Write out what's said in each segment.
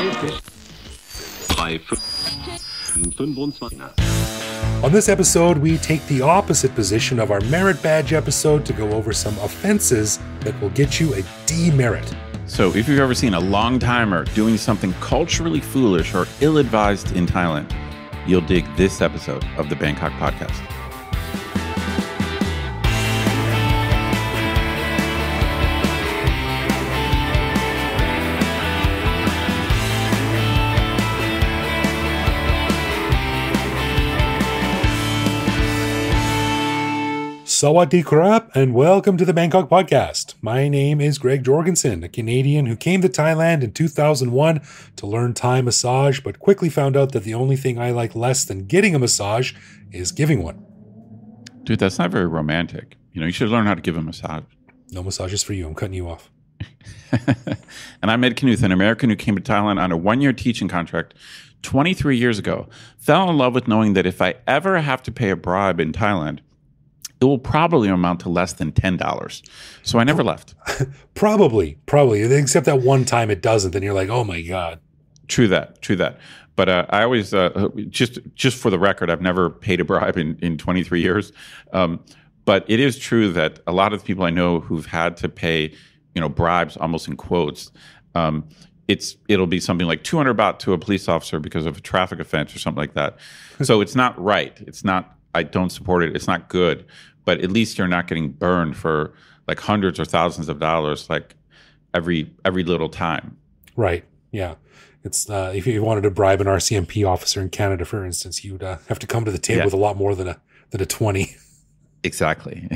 On this episode, we take the opposite position of our merit badge episode to go over some offenses that will get you a demerit. So if you've ever seen a long-timer doing something culturally foolish or ill-advised in Thailand, you'll dig this episode of the Bangkok Podcast. Sawadee krap, and welcome to the Bangkok Podcast. My name is Greg Jorgensen, a Canadian who came to Thailand in 2001 to learn Thai massage, but quickly found out that the only thing I like less than getting a massage is giving one. Dude, that's not very romantic. You should learn how to give a massage. No massages for you. I'm cutting you off. And I'm Ed Knuth, an American who came to Thailand on a one-year teaching contract 23 years ago. Fell in love with knowing that if I ever have to pay a bribe in Thailand, it will probably amount to less than $10. So I never left. Probably. Except that one time it doesn't. Then you're like, oh my God. True that. But I always, just for the record, I've never paid a bribe in 23 years. But it is true that a lot of the people I know who've had to pay, bribes, almost in quotes, it'll be something like 200 baht to a police officer because of a traffic offense or something like that. So it's not right. It's not. I don't support it. It's not good. But at least you're not getting burned for like hundreds or thousands of dollars like every little time. Right. Yeah. It's if you wanted to bribe an RCMP officer in Canada, for instance, you'd have to come to the table with a lot more than a 20. Exactly.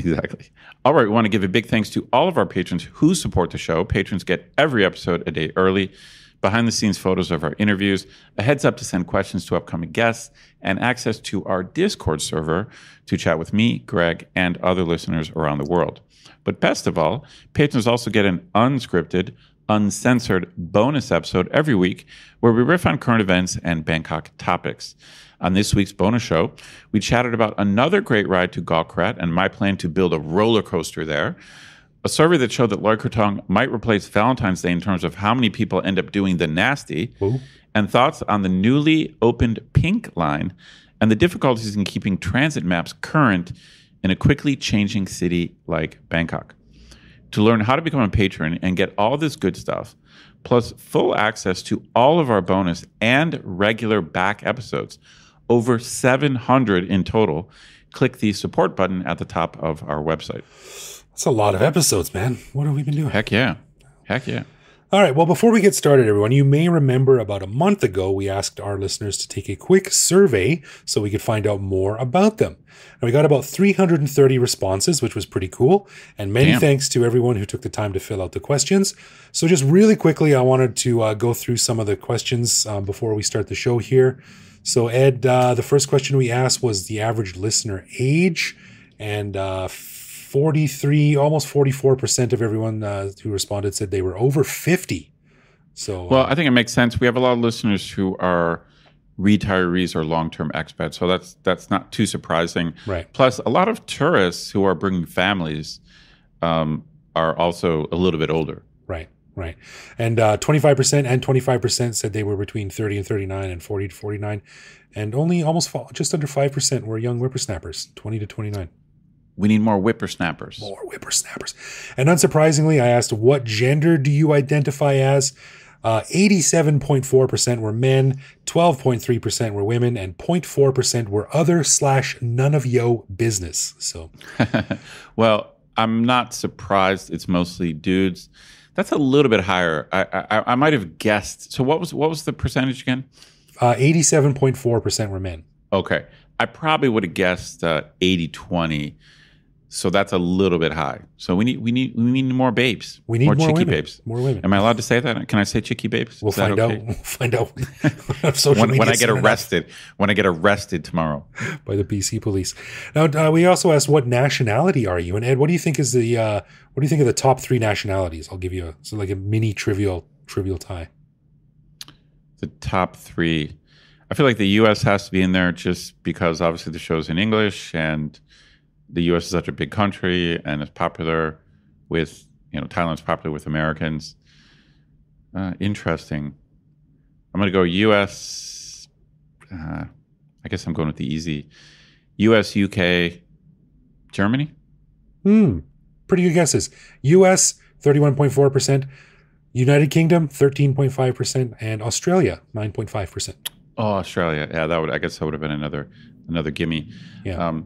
All right. We want to give a big thanks to all of our patrons who support the show. Patrons get every episode a day early, behind-the-scenes photos of our interviews, a heads-up to send questions to upcoming guests, and access to our Discord server to chat with me, Greg, and other listeners around the world. But best of all, patrons also get an unscripted, uncensored bonus episode every week where we riff on current events and Bangkok topics. On this week's bonus show, we chatted about another great ride to Gokrat and my plan to build a roller coaster there, a survey that showed that Loy Krathong might replace Valentine's Day in terms of how many people end up doing the nasty, and thoughts on the newly opened Pink Line and the difficulties in keeping transit maps current in a quickly changing city like Bangkok. To learn how to become a patron and get all this good stuff, plus full access to all of our bonus and regular back episodes, over 700 in total, click the support button at the top of our website. That's a lot of episodes, man. What have we been doing? Heck yeah. All right. Well, before we get started, everyone, you may remember about a month ago, we asked our listeners to take a quick survey so we could find out more about them. And we got about 330 responses, which was pretty cool. And many thanks to everyone who took the time to fill out the questions. So just really quickly, I wanted to go through some of the questions before we start the show here. So Ed, the first question we asked was the average listener age, and 43, almost 44% of everyone who responded said they were over 50. So, well, I think it makes sense. We have a lot of listeners who are retirees or long-term expats, so that's not too surprising. Right. Plus, a lot of tourists who are bringing families are also a little bit older. Right. And 25% and 25% said they were between 30 and 39 and 40 to 49. And only just under 5% were young whippersnappers, 20 to 29. We need more whippersnappers. And unsurprisingly, I asked, what gender do you identify as? 87.4% were men, 12.3% were women, and 0.4% were other/none of yo business. So, well, I'm not surprised. It's mostly dudes. That's a little bit higher. I might have guessed. So what was the percentage again? 87.4% were men. Okay. I probably would have guessed 80-20. So that's a little bit high. So we need more babes. We need more chicky women. Babes. More women. Am I allowed to say that? Can I say chicky babes? We'll find out. We'll find out. when I get arrested. When I get arrested tomorrow by the BC police. Now we also asked, what nationality are you? And Ed, what do you think is the what do you think of the top 3 nationalities? I'll give you a mini trivial tie. The top 3. I feel like the U.S. has to be in there just because obviously the show's in English and the U.S. is such a big country and it's popular with, Thailand's popular with Americans. Interesting. I'm going to go U.S. I guess I'm going with the easy. U.S., U.K., Germany. Pretty good guesses. U.S. 31.4%, United Kingdom 13.5%, and Australia 9.5%. Oh, Australia. Yeah, I guess that would have been another gimme. Yeah.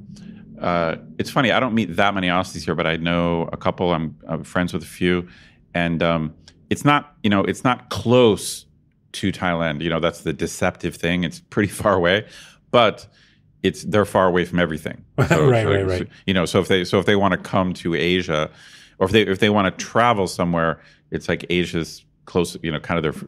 It's funny. I don't meet that many Aussies here, but I know a couple. I'm friends with a few, and it's not close to Thailand. That's the deceptive thing. It's pretty far away, but they're far away from everything. So, right. So if they want to come to Asia, or if they want to travel somewhere, it's like Asia's close, kind of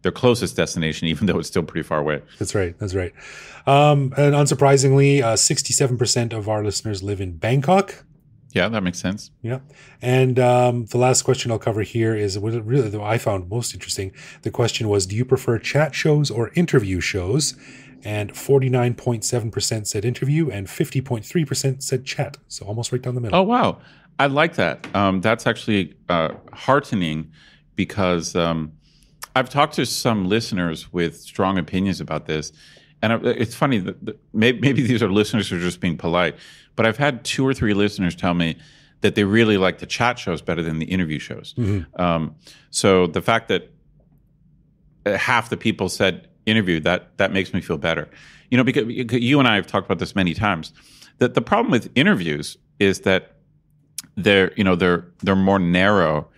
their closest destination, even though it's still pretty far away. That's right. And unsurprisingly, 67% of our listeners live in Bangkok. Yeah, that makes sense. Yeah. And the last question I'll cover here is what really I found most interesting. The question was, do you prefer chat shows or interview shows? And 49.7% said interview and 50.3% said chat. So almost right down the middle. Oh, wow. I like that. That's actually heartening because I've talked to some listeners with strong opinions about this. And it's funny that maybe these are listeners who are just being polite, but I've had 2 or 3 listeners tell me that they really like the chat shows better than the interview shows. Mm-hmm. So the fact that half the people said interview, that makes me feel better. Because you and I have talked about this many times. That the problem with interviews is that they're more narrow,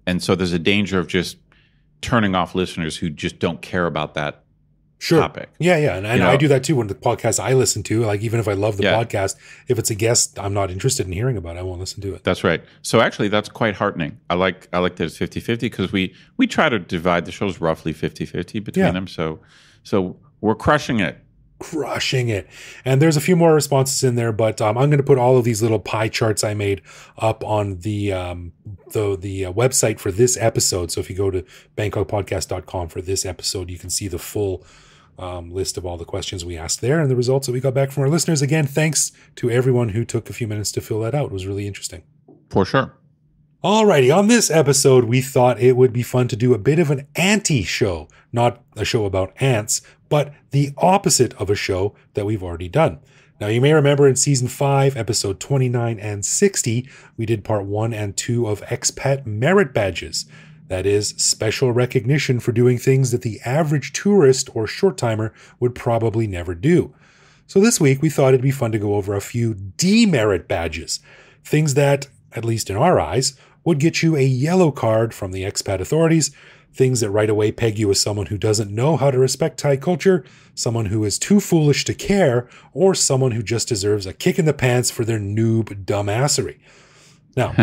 and so there's a danger of just turning off listeners who just don't care about that topic. Yeah. And I do that too when the podcast I listen to, like even if I love the podcast, if it's a guest I'm not interested in hearing about, I won't listen to it. That's right. So actually that's quite heartening. I like that it's 50-50 because we try to divide the shows roughly 50-50 between them. So we're crushing it. And there's a few more responses in there, but I'm going to put all of these little pie charts I made up on the website for this episode. So if you go to bangkokpodcast.com for this episode, you can see the full list of all the questions we asked there and the results that we got back from our listeners. Again, thanks to everyone who took a few minutes to fill that out. It was really interesting. For sure. Alrighty, on this episode, we thought it would be fun to do a bit of an anti-show, not a show about ants, but the opposite of a show that we've already done. Now, you may remember in Season 5, Episode 29 and 60, we did Part 1 and 2 of Expat Merit Badges. That is, special recognition for doing things that the average tourist or short-timer would probably never do. So this week, we thought it'd be fun to go over a few DEmerit Badges, things that, at least in our eyes, would get you a yellow card from the expat authorities, things that right away peg you as someone who doesn't know how to respect Thai culture, someone who is too foolish to care, or someone who just deserves a kick in the pants for their noob dumbassery. Now,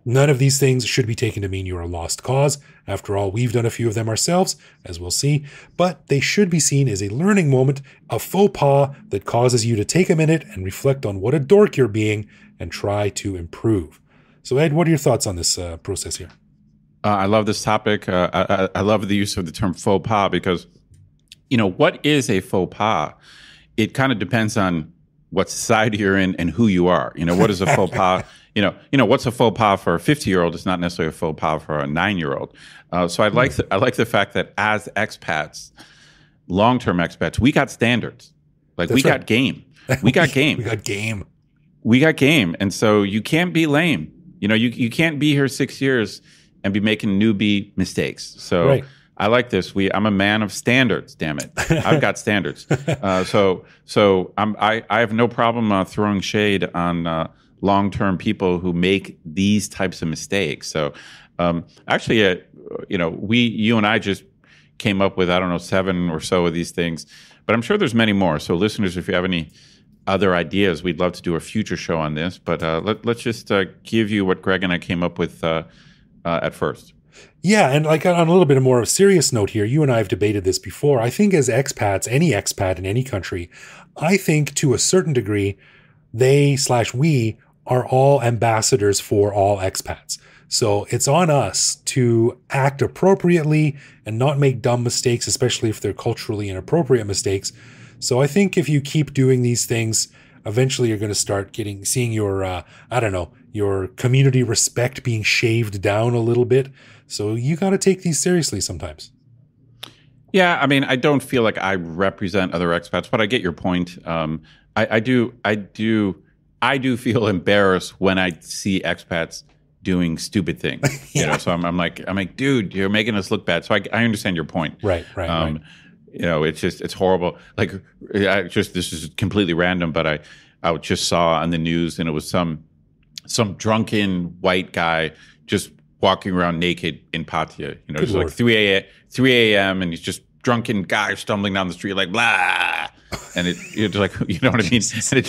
none of these things should be taken to mean you're a lost cause. After all, we've done a few of them ourselves, as we'll see, but they should be seen as a learning moment, a faux pas that causes you to take a minute and reflect on what a dork you're being and try to improve. So, Ed, what are your thoughts on this process here? I love this topic. I love the use of the term faux pas because, what is a faux pas? It kind of depends on what society you're in and who you are. What is a faux pas? What's a faux pas for a 50-year-old is not necessarily a faux pas for a 9-year-old. So I like the fact that as expats, long-term expats, we got standards. Like we got game. We got game. And so you can't be lame. You can't be here 6 years and be making newbie mistakes. So right. I like this. I'm a man of standards. Damn it, I've got standards. So I have no problem throwing shade on long-term people who make these types of mistakes. So actually, you and I just came up with 7 or so of these things, but I'm sure there's many more. So listeners, if you have any other ideas, we'd love to do a future show on this. But let's just give you what Greg and I came up with at first. Yeah, and like on a little bit more of a serious note here, you and I have debated this before. I think as expats, any expat in any country, I think to a certain degree, we are all ambassadors for all expats. So it's on us to act appropriately and not make dumb mistakes, especially if they're culturally inappropriate mistakes. So I think if you keep doing these things, eventually you're going to start seeing your, your community respect being shaved down a little bit. So you got to take these seriously sometimes. Yeah, I mean, I don't feel like I represent other expats, but I get your point. I do feel embarrassed when I see expats doing stupid things. Yeah. So I'm like, dude, you're making us look bad. So I understand your point. Right. It's horrible. Like, this is completely random, but I just saw on the news, and it was some drunken white guy just walking around naked in Pattaya. It's like 3 a.m. and he's just drunken guy stumbling down the street like blah, and it's like, you know what I mean? And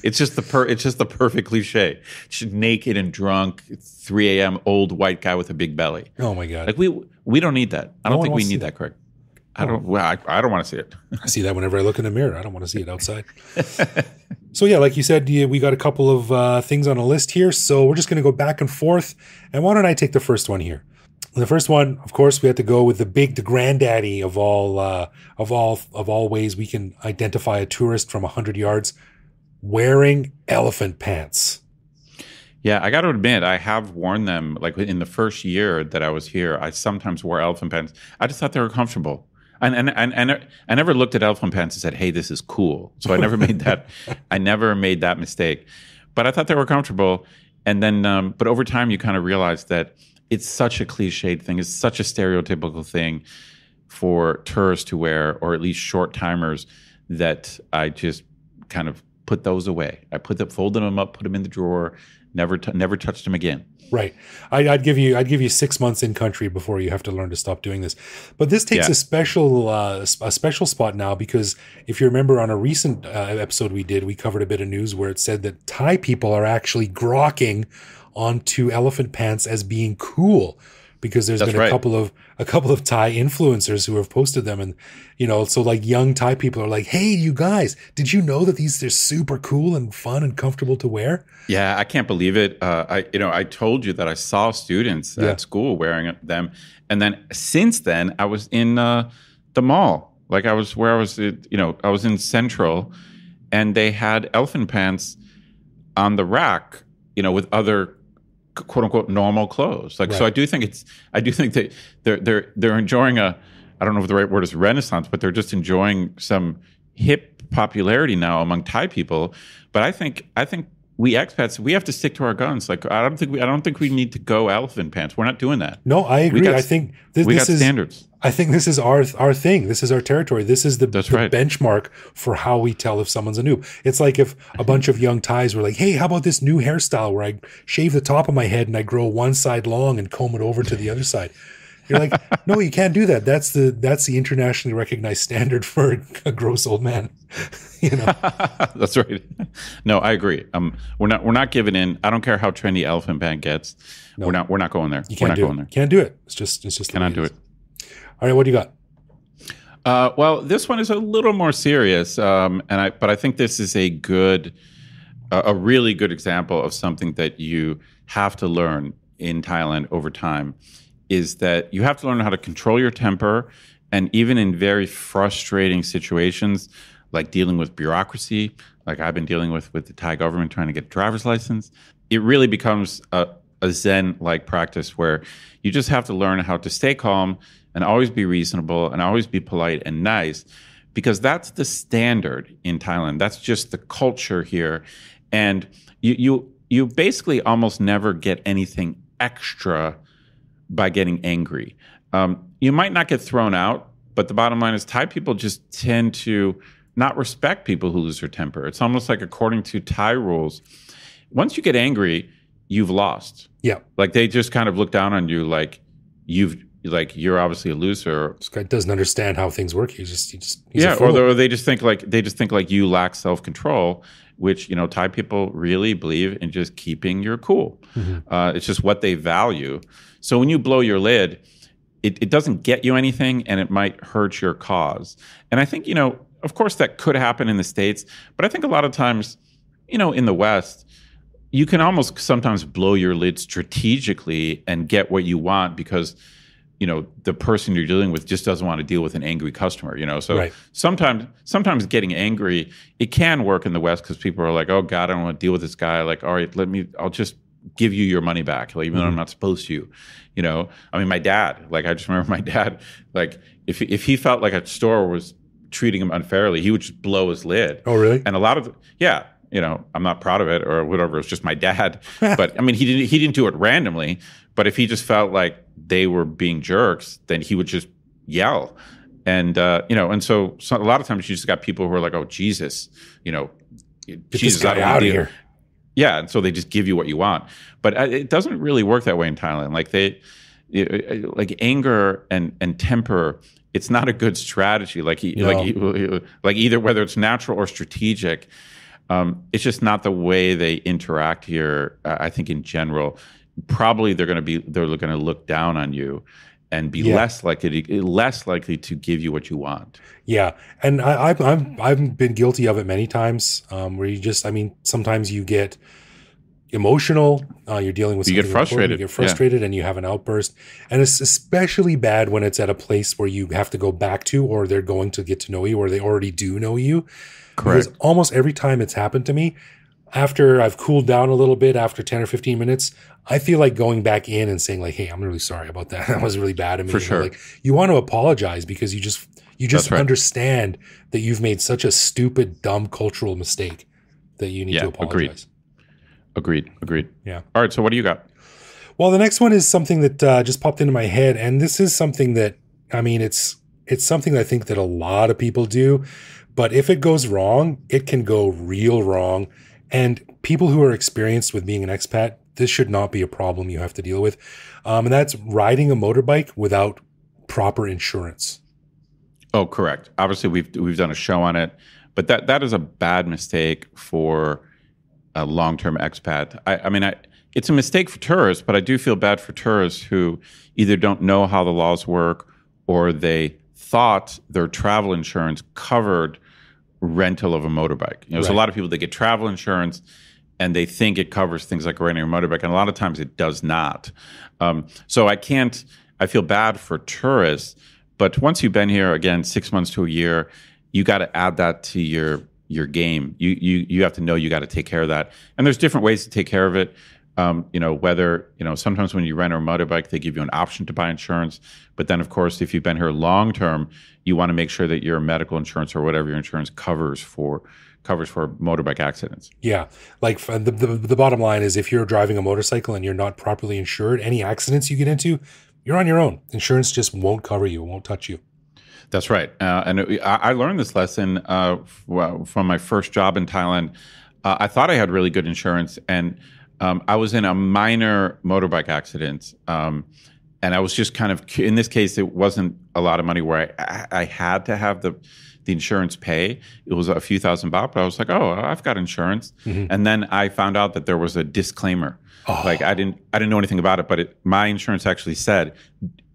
it's just the perfect cliche. Just naked and drunk, 3 a.m. old white guy with a big belly. Oh my god! Like we don't need that. I don't think we need that, Craig. I don't want to see it. I see that whenever I look in the mirror. I don't want to see it outside. So yeah, like you said, we got a couple of things on a list here. So we're just going to go back and forth. And why don't I take the first one here? The first one, of course, we have to go with the granddaddy of all ways we can identify a tourist from 100 yards: wearing elephant pants. Yeah, I got to admit, I have worn them. Like in the first year that I was here, I sometimes wore elephant pants. I just thought they were comfortable. And I never looked at elephant pants and said, "Hey, this is cool." So I never made that. I never made that mistake. But I thought they were comfortable. And then, but over time, you kind of realize that it's such a cliched thing. It's such a stereotypical thing for tourists to wear, or at least short timers, that I just kind of put those away. I folded them up, put them in the drawer, never touched them again. Right. I'd give you 6 months in country before you have to learn to stop doing this. But this takes a special spot now, because if you remember on a recent episode we covered a bit of news where it said that Thai people are actually grokking onto elephant pants as being cool, because there's been a couple of Thai influencers who have posted them, and so like young Thai people are like, "Hey, you guys, did you know that they're super cool and fun and comfortable to wear?" Yeah, I can't believe it. I told you that I saw students at school wearing them, and then since then I was in the mall. Like I was in Central, and they had elephant pants on the rack, with other quote unquote normal clothes. Like, so I do think that they're enjoying I don't know if the right word is renaissance, but they're just enjoying some hip popularity now among Thai people. But I think we expats, we have to stick to our guns. Like, I don't think we need to go elephant pants. We're not doing that. No, I agree. I think this is standards. I think this is our thing. This is our territory. This is the benchmark for how we tell if someone's a noob. It's like if a bunch of young Thais were like, "Hey, how about this new hairstyle where I shave the top of my head and I grow one side long and comb it over to the other side?" You're like, "No, you can't do that. That's the internationally recognized standard for a gross old man." That's right. No, I agree. We're not giving in. I don't care how trendy elephant pant gets. No. We're not going there. We're not going there. Can't do it. It's just cannot do it. All right, what do you got? Well, this one is a little more serious, but I think this is a really good example of something that you have to learn in Thailand over time. Is that you have to learn how to control your temper, and even in very frustrating situations, like dealing with bureaucracy, like I've been dealing with the Thai government trying to get a driver's license, it really becomes a Zen-like practice where you just have to learn how to stay calm and always be reasonable and always be polite and nice, because that's the standard in Thailand. That's just the culture here. And you basically almost never get anything extra by getting angry. You might not get thrown out, but the bottom line is Thai people just tend to not respect people who lose their temper. It's almost like, according to Thai rules, once you get angry, you've lost. Yeah. Like they just kind of look down on you you're obviously a loser. This guy doesn't understand how things work. He's or they just think like you lack self-control, which Thai people really believe in just keeping your cool. Mm-hmm. It's just what they value. So when you blow your lid, it doesn't get you anything, and it might hurt your cause. And I think of course that could happen in the States, but I think a lot of times in the West, you can almost sometimes blow your lid strategically and get what you want because the person you're dealing with just doesn't want to deal with an angry customer, So sometimes getting angry, it can work in the West because people are like, "Oh God, I don't want to deal with this guy." Like, all right, I'll just give you your money back, like, even though I'm not supposed to. You know, I mean, my dad, like, I just remember my dad, like, if he felt like a store was treating him unfairly, he would just blow his lid. Oh, really? And a lot of, yeah, you know, I'm not proud of it or whatever. It's just my dad. But I mean, he didn't do it randomly. But if he just felt like they were being jerks, then he would just yell. And you know, and so a lot of times you just got people who are like, oh, Jesus, you know, Get this guy out of here. Yeah, and so they just give you what you want. But it doesn't really work that way in Thailand. Like like anger and temper, it's not a good strategy. Like either whether it's natural or strategic, it's just not the way they interact here. I think in general, probably they're going to look down on you and be less likely to give you what you want. Yeah, and I've been guilty of it many times. Where you just, I mean, sometimes you get emotional. You're dealing with something you get frustrated. You get frustrated, and you have an outburst. And it's especially bad when it's at a place where you have to go back to, or they're going to get to know you, or they already do know you. Correct. Because almost every time it's happened to me, after I've cooled down a little bit, after 10 or 15 minutes, I feel like going back in and saying like, hey, I'm really sorry about that. That was really bad of me. For sure. Like, you want to apologize because you just understand that you've made such a stupid, dumb cultural mistake that you need to apologize. Agreed. Yeah. All right. So what do you got? Well, the next one is something that just popped into my head. And this is something that, I mean, it's something I think that a lot of people do. But if it goes wrong, it can go real wrong. And people who are experienced with being an expat, this should not be a problem you have to deal with. And that's riding a motorbike without proper insurance. Oh, correct. Obviously, we've done a show on it, but that is a bad mistake for a long-term expat. I mean, it's a mistake for tourists, but I do feel bad for tourists who either don't know how the laws work or they thought their travel insurance covered rental of a motorbike. You know, There's a lot of people that get travel insurance and they think it covers things like renting a motorbike, and a lot of times it does not. So I feel bad for tourists, but once you've been here, again, 6 months to a year, you got to add that to your game. You have to know you got to take care of that. And there's different ways to take care of it. You know, whether, you know, sometimes when you rent a motorbike, they give you an option to buy insurance. But then, of course, if you've been here long term, you want to make sure that your medical insurance or whatever your insurance covers for motorbike accidents. Yeah. Like the bottom line is, if you're driving a motorcycle and you're not properly insured, any accidents you get into, you're on your own. Insurance just won't cover you, won't touch you. That's right. And I learned this lesson from my first job in Thailand. I thought I had really good insurance, and I was in a minor motorbike accident. And I was just kind of, in this case, it wasn't a lot of money where I had to have the insurance pay. It was a few $1,000, but I was like, oh, I've got insurance. Mm-hmm. And then I found out that there was a disclaimer. Oh. Like I didn't know anything about it, but my insurance actually said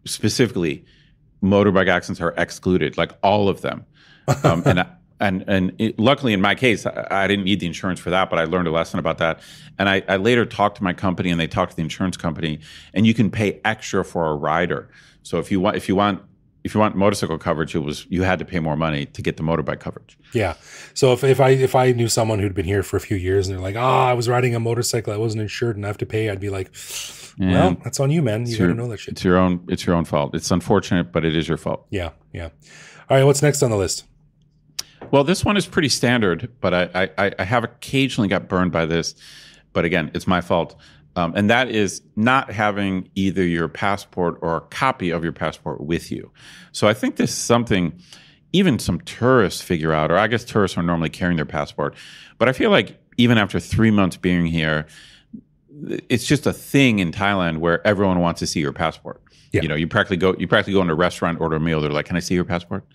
specifically motorbike accidents are excluded, like all of them. Luckily in my case, I didn't need the insurance for that, but I learned a lesson about that. And I later talked to my company, and they talked to the insurance company, and you can pay extra for a rider. So if you want motorcycle coverage, you had to pay more money to get the motorbike coverage. Yeah. So if I knew someone who'd been here for a few years and they're like, I was riding a motorcycle, I wasn't insured and I have to pay, I'd be like, well, that's on you, man. You got to know that shit. It's your own fault. It's unfortunate, but it is your fault. Yeah. All right. What's next on the list? Well, this one is pretty standard, but I have occasionally got burned by this. But again, it's my fault. And that is not having either your passport or a copy of your passport with you. So I think this is something even some tourists figure out, or I guess tourists are normally carrying their passport. But I feel like even after 3 months being here, it's just a thing in Thailand where everyone wants to see your passport. Yeah. You know, you practically go into a restaurant, order a meal. They're like, "Can I see your passport?"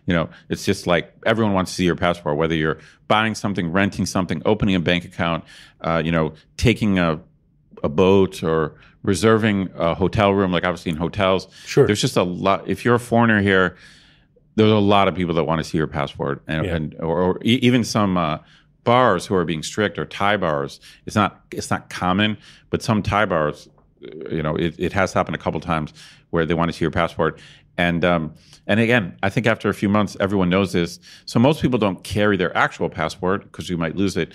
You know, it's just like everyone wants to see your passport, whether you're buying something, renting something, opening a bank account, you know, taking a boat or reserving a hotel room. Like obviously in hotels, sure. There's just a lot. If you're a foreigner here, there's a lot of people that want to see your passport, or even some bars who are being strict, or Thai bars. It's not common, but some Thai bars, you know, it has happened a couple times where they want to see your passport. And again, I think after a few months, everyone knows this. So most people don't carry their actual passport because you might lose it.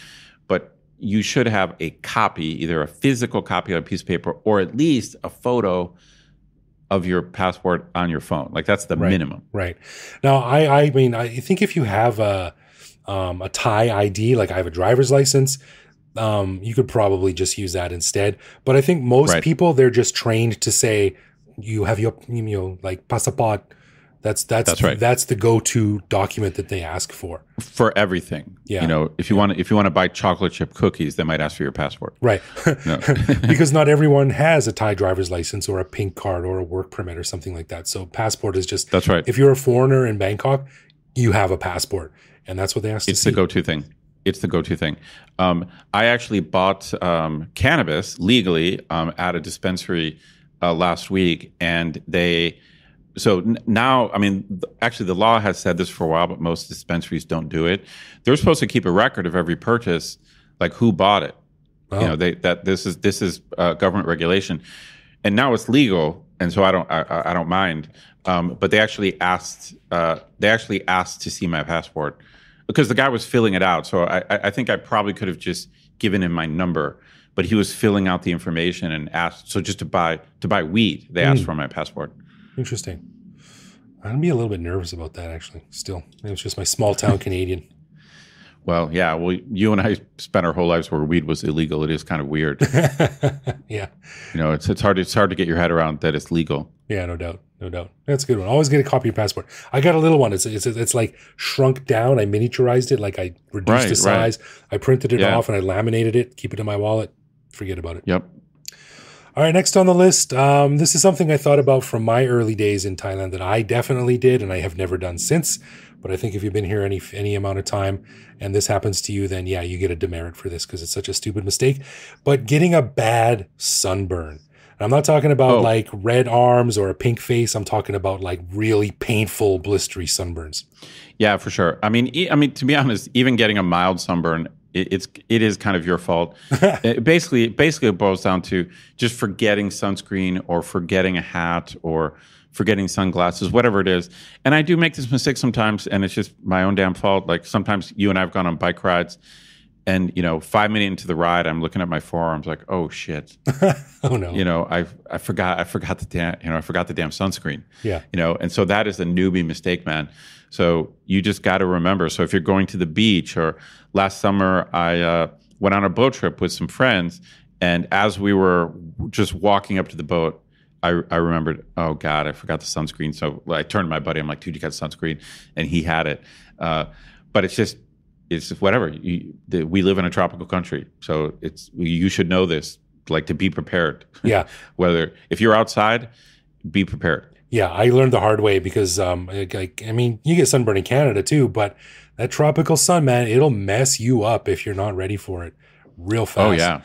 But you should have a copy, either a physical copy on a piece of paper or at least a photo of your passport on your phone. Like that's the minimum. Right. Now, I mean, I think if you have a Thai ID, like I have a driver's license, you could probably just use that instead. But I think most people, they're just trained to say you have your, like passport. That's right. That's the go-to document that they ask for everything. Yeah. If you want to buy chocolate chip cookies, they might ask for your passport. Right. Because not everyone has a Thai driver's license or a pink card or a work permit or something like that. So passport is just, that's right. If you're a foreigner in Bangkok, you have a passport, and that's what they ask to see. It's the go-to thing. It's the go-to thing. I actually bought cannabis legally at a dispensary last week, and so now, I mean, actually the law has said this for a while, but most dispensaries don't do it. They're supposed to keep a record of every purchase, like who bought it. Oh. This is government regulation, and now it's legal, and so I don't mind. But they actually asked to see my passport because the guy was filling it out. So I think I probably could have just given him my number, but he was filling out the information and asked. So just to buy weed, they asked for my passport. Interesting. I'd be a little bit nervous about that, actually. Still, it was just my small town Canadian. Well, yeah. Well, you and I spent our whole lives where weed was illegal. It is kind of weird. Yeah. It's hard to get your head around that it's legal. Yeah, no doubt. That's a good one. Always get a copy of your passport. I got a little one. It's like shrunk down. I miniaturized it. Like I reduced the size. Right. I printed it off and I laminated it. Keep it in my wallet. Forget about it. Yep. All right, next on the list, this is something I thought about from my early days in Thailand that I definitely did and I have never done since. But I think if you've been here any amount of time and this happens to you, then yeah, you get a demerit for this because it's such a stupid mistake. But getting a bad sunburn. And I'm not talking about like red arms or a pink face. I'm talking about like really painful, blistery sunburns. Yeah, for sure. I mean, to be honest, even getting a mild sunburn, it is kind of your fault. Basically, it boils down to just forgetting sunscreen or forgetting a hat or forgetting sunglasses, whatever it is. And I do make this mistake sometimes, and it's just my own damn fault. Like sometimes you and I have gone on bike rides, and 5 minutes into the ride, I'm looking at my forearms like, oh shit, oh no, I forgot the damn sunscreen. Yeah, and so that is a newbie mistake, man. So you just got to remember. So if you're going to the beach, or last summer I went on a boat trip with some friends, and as we were just walking up to the boat, I remembered, oh God, I forgot the sunscreen. So I turned to my buddy. I'm like, dude, you got sunscreen? And he had it. But it's just whatever. We live in a tropical country, so you should know this, like to be prepared. Yeah. If you're outside, be prepared. Yeah, I learned the hard way because, you get sunburn in Canada too, but that tropical sun, man, it'll mess you up if you're not ready for it real fast. Oh, yeah.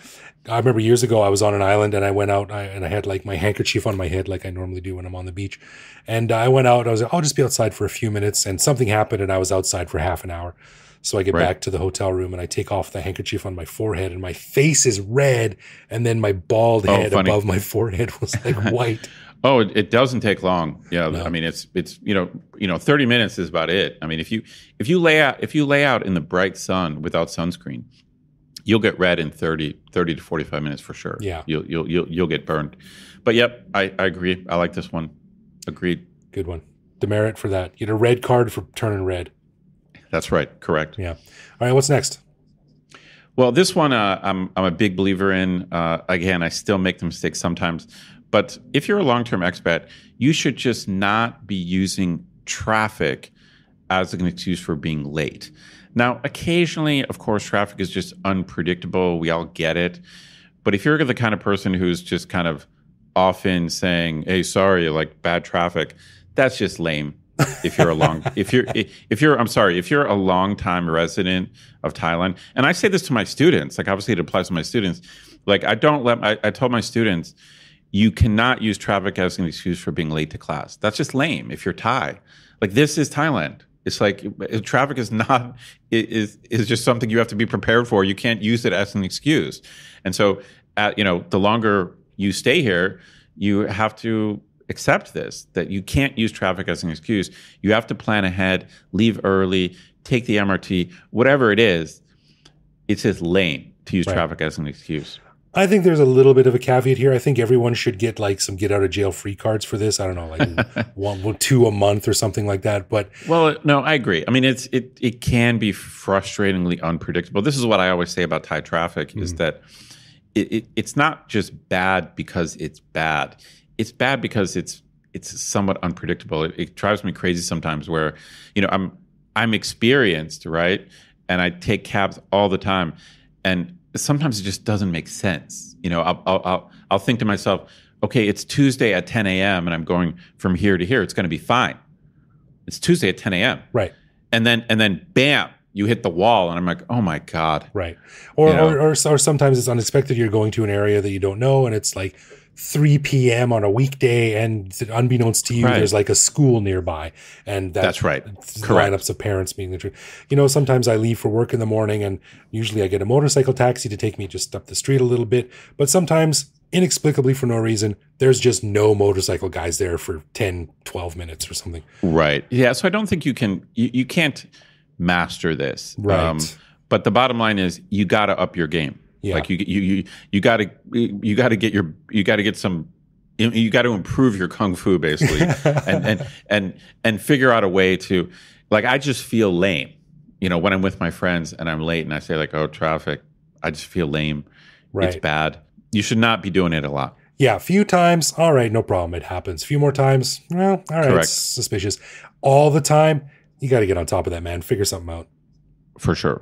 I remember years ago I was on an island and I went out and I had like my handkerchief on my head like I normally do when I'm on the beach. And I went out and I was like, I'll just be outside for a few minutes. And something happened and I was outside for half an hour. So I get back to the hotel room and I take off the handkerchief on my forehead and my face is red. And then my bald head above my forehead was like white. Oh, it doesn't take long. Yeah, no. I mean, it's 30 minutes is about it. I mean, if you lay out in the bright sun without sunscreen, you'll get red in 30 to 45 minutes for sure. Yeah, you'll get burned. But yep, I agree. I like this one. Agreed. Good one. Demerit for that. You get a red card for turning red. That's right. Correct. Yeah. All right. What's next? Well, this one I'm a big believer in. Again, I still make the mistake sometimes. But if you're a long-term expat, you should just not be using traffic as an excuse for being late. Now, occasionally, of course, traffic is just unpredictable. We all get it. But if you're the kind of person who's just kind of often saying, "Hey, sorry, like bad traffic," that's just lame. If you're a long-time resident of Thailand, and I say this to my students, like obviously it applies to my students. Like I told my students, you cannot use traffic as an excuse for being late to class. That's just lame. If you're Thai, like this is Thailand. It's like traffic is just something you have to be prepared for. You can't use it as an excuse. And so, the longer you stay here, you have to accept this, that you can't use traffic as an excuse. You have to plan ahead, leave early, take the MRT, whatever it is. It's just lame. to use Right. traffic as an excuse. I think there's a little bit of a caveat here. I think everyone should get like some get out of jail free cards for this. I don't know, like 2 a month or something like that. But Well, no, I agree. I mean, it can be frustratingly unpredictable. This is what I always say about Thai traffic is that it's not just bad because it's bad. It's bad because it's somewhat unpredictable. It drives me crazy sometimes where, I'm experienced, right? And I take cabs all the time, and sometimes it just doesn't make sense. I'll think to myself, okay, it's Tuesday at 10 a.m. and I'm going from here to here. It's going to be fine. It's Tuesday at 10 a.m. right. And then bam, you hit the wall, and I'm like, oh my God. Right. Or sometimes it's unexpected. You're going to an area that you don't know, and it's like 3 p.m. on a weekday, and unbeknownst to you, Right. there's like a school nearby, and That's right. Correct. Lineups of parents being the truth. Sometimes I leave for work in the morning, and usually I get a motorcycle taxi to take me just up the street a little bit. But sometimes, inexplicably for no reason, there's just no motorcycle guys there for 10, 12 minutes or something. Right. Yeah. So I don't think you can't master this. Right. But the bottom line is you got to up your game. Yeah. Like you got to improve your kung fu basically, and figure out a way to, like, I just feel lame, when I'm with my friends and I'm late and I say like, oh, traffic, I just feel lame. Right. It's bad. You should not be doing it a lot. Yeah, a few times, all right, no problem. It happens. A few more times, well, all right, Correct. it's suspicious. All the time, you got to get on top of that, man. Figure something out. For sure.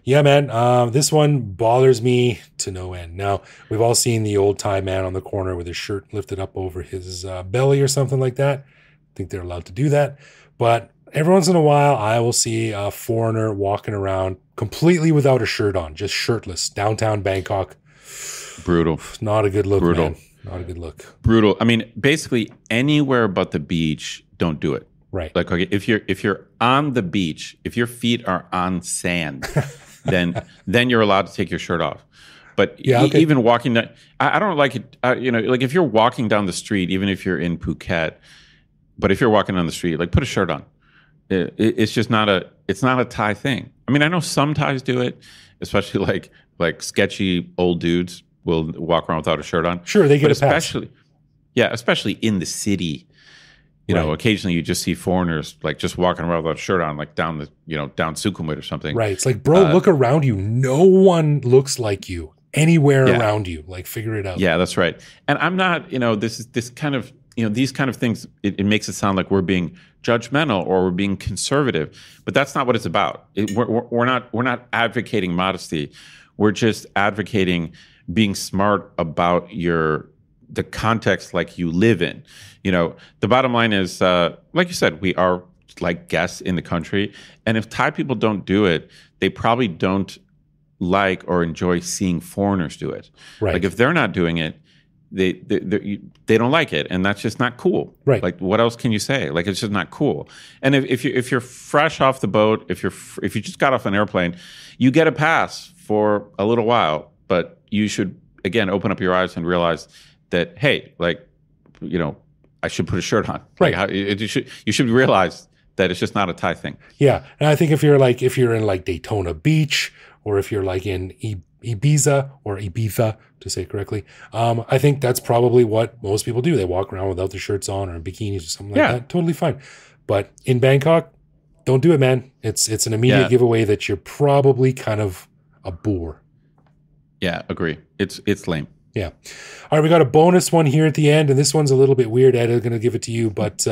Yeah, man. This one bothers me to no end. Now, we've all seen the old Thai man on the corner with his shirt lifted up over his belly or something like that. I think they're allowed to do that. But every once in a while, I will see a foreigner walking around completely without a shirt on, just shirtless, downtown Bangkok. Brutal. Not a good look, Brutal. man. Not a good look. Brutal. I mean, basically anywhere but the beach, don't do it. Right. Like, okay, if you're on the beach, if your feet are on sand, then you're allowed to take your shirt off. But Yeah, okay. even walking down, I don't like it. Like if you're walking down the street, even if you're in Phuket, but if you're walking down the street, like put a shirt on. It's just not a Thai thing. I mean, I know some Thais do it, especially like sketchy old dudes will walk around without a shirt on. Sure, they get But a pass. especially in the city. Right. Occasionally you just see foreigners like just walking around without a shirt on, like down down Sukhumvit or something. Right. It's like, bro, look around you. No one looks like you anywhere Yeah. around you. Like, figure it out. Yeah, that's right. And I'm not, this kind of, these kind of things, it makes it sound like we're being judgmental or we're being conservative, but that's not what it's about. We're not advocating modesty. We're just advocating being smart about the context like you live in. The bottom line is, like you said, we are like guests in the country. And if Thai people don't do it, they probably don't like or enjoy seeing foreigners do it. Right. Like if they're not doing it, they don't like it. And that's just not cool. Right. Like what else can you say? Like it's just not cool. And if you're fresh off the boat, if you just got off an airplane, you get a pass for a little while, but you should, again, open up your eyes and realize that, hey, like, I should put a shirt on. Right. Like, you should realize that it's just not a Thai thing. Yeah. And I think if you're in like Daytona Beach, or if you're like in Ibiza or Ibiza, to say it correctly, I think that's probably what most people do. They walk around without their shirts on or in bikinis or something like that. Totally fine. But in Bangkok, don't do it, man. It's an immediate giveaway that you're probably kind of a bore. Yeah, agree. It's lame. Yeah. All right, we got a bonus one here at the end, and this one's a little bit weird, Ed. I'm going to give it to you, but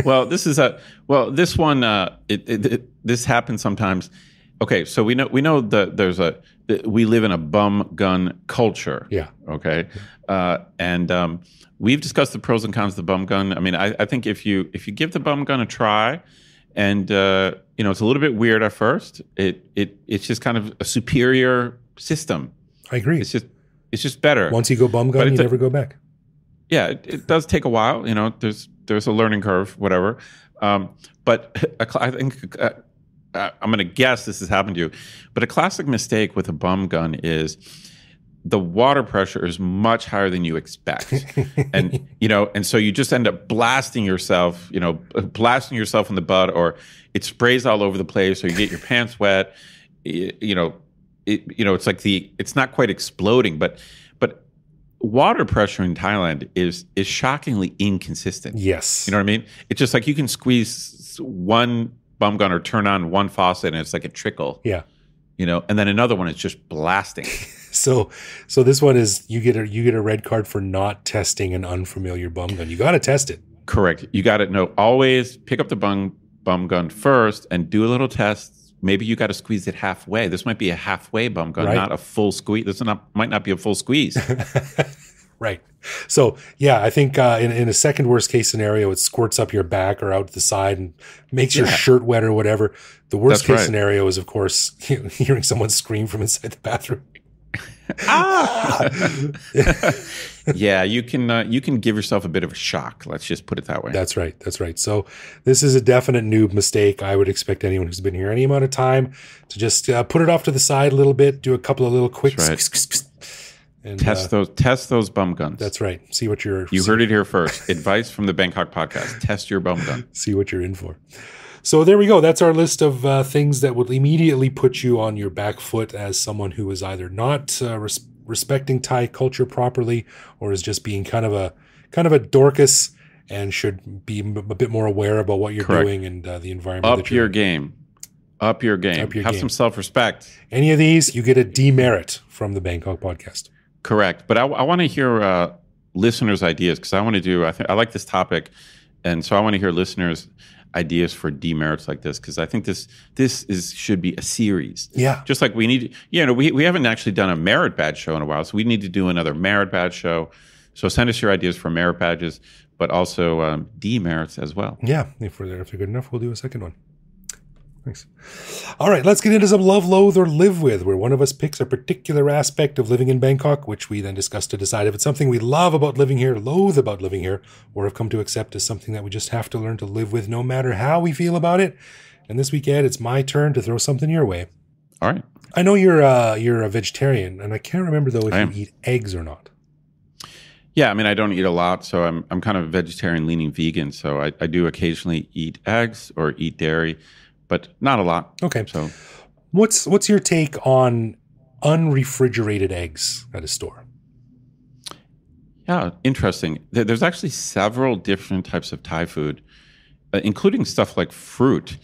Well, this one, this happens sometimes. Okay, so we know that we live in a bum gun culture. Yeah. Okay, and we've discussed the pros and cons of the bum gun. I mean, I think if you give the bum gun a try, and it's a little bit weird at first, it's just kind of a superior system. I agree. It's just better. Once you go bum gun, you never go back. Yeah, it does take a while. There's a learning curve, whatever. But I think I'm going to guess this has happened to you. But a classic mistake with a bum gun is the water pressure is much higher than you expect, and so you just end up blasting yourself in the butt, or it sprays all over the place, or you get your pants wet. it's like it's not quite exploding, but water pressure in Thailand is shockingly inconsistent. Yes. You know what I mean? It's just like you can squeeze one bum gun or turn on one faucet and it's like a trickle. Yeah. And then another one is just blasting. So this one is you get a red card for not testing an unfamiliar bum gun. You got to test it. Correct. You got to know, always pick up the bum gun first and do a little test. Maybe you got to squeeze it halfway. This might be a halfway bum gun, not a full squeeze. Might not be a full squeeze. Right. So yeah, I think in a second worst case scenario, it squirts up your back or out the side and makes your shirt wet or whatever. The worst case scenario is, of course, hearing someone scream from inside the bathroom. Yeah, you can give yourself a bit of a shock. Let's just put it that way. That's right. So this is a definite noob mistake. I would expect anyone who's been here any amount of time to just put it off to the side a little bit, do a couple of little quick and test those bum guns. That's right. See what you heard it here first. Advice from the Bangkok podcast. Test your bum gun. See what you're in for. So there we go. That's our list of things that would immediately put you on your back foot as someone who is either not respecting Thai culture properly, or is just being kind of a Dorcas and should be a bit more aware about what you're doing and the environment. Up your game. Have some self-respect. Any of these, you get a demerit from the Bangkok podcast. Correct. But I want to hear listeners' ideas, because I want to do. I like this topic, and so I want to hear listeners' ideas for demerits like this, because I think this should be a series. Yeah. Just like we need, we haven't actually done a merit badge show in a while, so we need to do another merit badge show. So send us your ideas for merit badges, but also demerits as well. Yeah, if they're good enough, we'll do a second one. Thanks. All right, let's get into some love, loathe, or live with, where one of us picks a particular aspect of living in Bangkok, which we then discuss to decide if it's something we love about living here, loathe about living here, or have come to accept as something that we just have to learn to live with no matter how we feel about it. And this week, Ed, it's my turn to throw something your way. All right. I know you're a vegetarian, and I can't remember, though, if you eat eggs or not. Yeah, I mean, I don't eat a lot, so I'm kind of vegetarian leaning vegan, so I do occasionally eat eggs or eat dairy, but not a lot. Okay. So what's your take on unrefrigerated eggs at a store? Yeah, interesting. There's actually several different types of Thai food, including stuff like fruit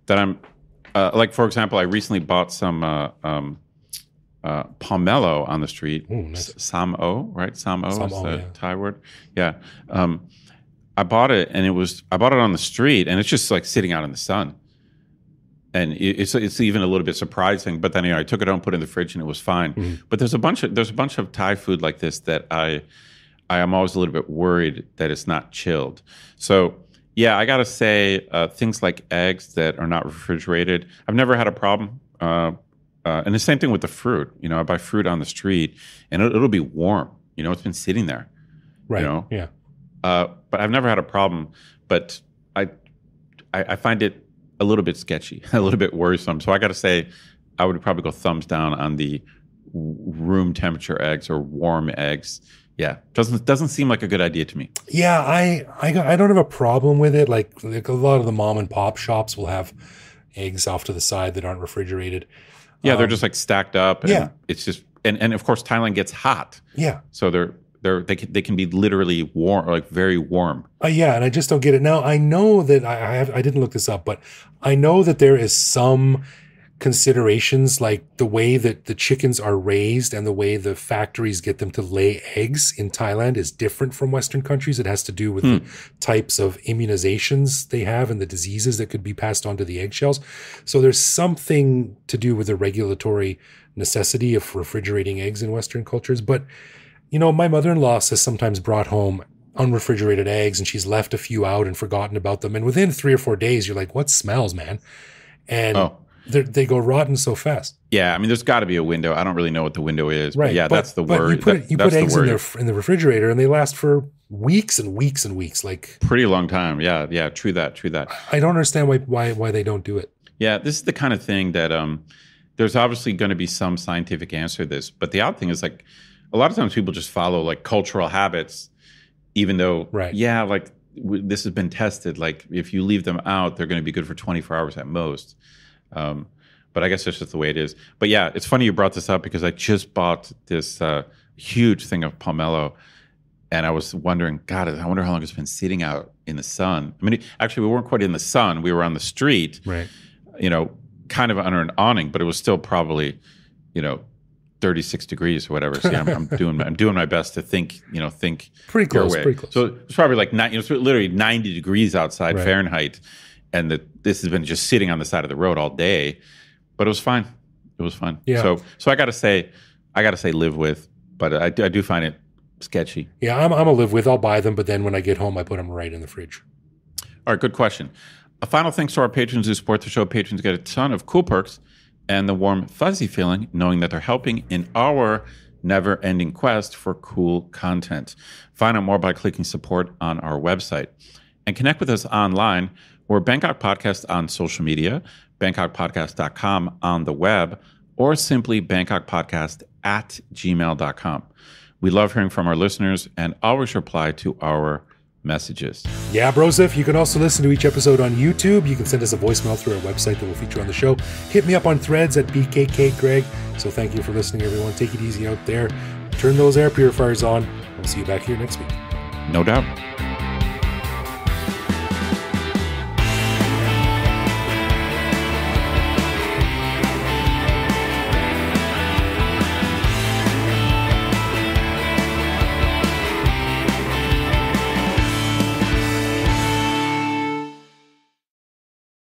that I'm like, for example, I recently bought some pomelo on the street. Ooh, nice. Sam-o, right? Sam-o is the Thai word. Yeah. I bought it, and I bought it on the street, and it's just like sitting out in the sun. And it's even a little bit surprising, but then I took it home, put it in the fridge, and it was fine. Mm-hmm. But there's a bunch of Thai food like this that I am always a little bit worried that it's not chilled. So yeah, I gotta say things like eggs that are not refrigerated, I've never had a problem. And the same thing with the fruit. I buy fruit on the street, and it'll be warm. It's been sitting there. Right. Yeah. But I've never had a problem. But I find it a little bit sketchy, a little bit worrisome. So I got to say, I would probably go thumbs down on the room temperature eggs or warm eggs. Yeah, doesn't seem like a good idea to me. Yeah, I don't have a problem with it. Like a lot of the mom and pop shops will have eggs off to the side that aren't refrigerated. Yeah, they're just like stacked up. And it's just and of course Thailand gets hot. Yeah, so they can be literally warm, like very warm. Yeah, and I just don't get it. Now I know that I didn't look this up, but I know that there is some considerations, like the way that the chickens are raised and the way the factories get them to lay eggs in Thailand is different from Western countries. It has to do with the types of immunizations they have and the diseases that could be passed on to the eggshells. So there's something to do with the regulatory necessity of refrigerating eggs in Western cultures. But, my mother-in-law has sometimes brought home unrefrigerated eggs, and she's left a few out and forgotten about them. And within 3 or 4 days, you're like, what smells, man? And they go rotten so fast. Yeah, I mean, there's got to be a window. I don't really know what the window is. Right. But yeah, that's the word. You put eggs in the refrigerator, and they last for weeks and weeks and weeks. Like pretty long time. Yeah. True that. I don't understand why they don't do it. Yeah, this is the kind of thing that there's obviously going to be some scientific answer to this. But the odd thing is, like, a lot of times people just follow like cultural habits, even though, this has been tested. Like if you leave them out, they're going to be good for 24 hours at most. But I guess that's just the way it is. But yeah, it's funny you brought this up because I just bought this huge thing of pomelo, and I was wondering, God, I wonder how long it's been sitting out in the sun. I mean, actually, we weren't quite in the sun. We were on the street, Right. Kind of under an awning, but it was still probably, 36 degrees or whatever. So yeah, I'm doing my best to think Pretty close, your way. pretty close. So it's probably like it's literally 90 degrees outside Right. Fahrenheit, and this has been just sitting on the side of the road all day. But it was fine. It was fine. Yeah. So I got to say live with, but I do find it sketchy. Yeah, I'm a live with. I'll buy them, but then when I get home, I put them right in the fridge. All right, good question. A final thanks to our patrons who support the show. Patrons get a ton of cool perks and the warm, fuzzy feeling knowing that they're helping in our never-ending quest for cool content. Find out more by clicking support on our website. And connect with us online. We're Bangkok Podcast on social media, bangkokpodcast.com on the web, or simply bangkokpodcast@gmail.com. We love hearing from our listeners and always reply to our messages. Yeah, Brosif, you can also listen to each episode on YouTube. You can send us a voicemail through our website that will feature on the show. Hit me up on Threads at BKKGreg. So thank you for listening, everyone. Take it easy out there. Turn those air purifiers on. We'll see you back here next week. No doubt.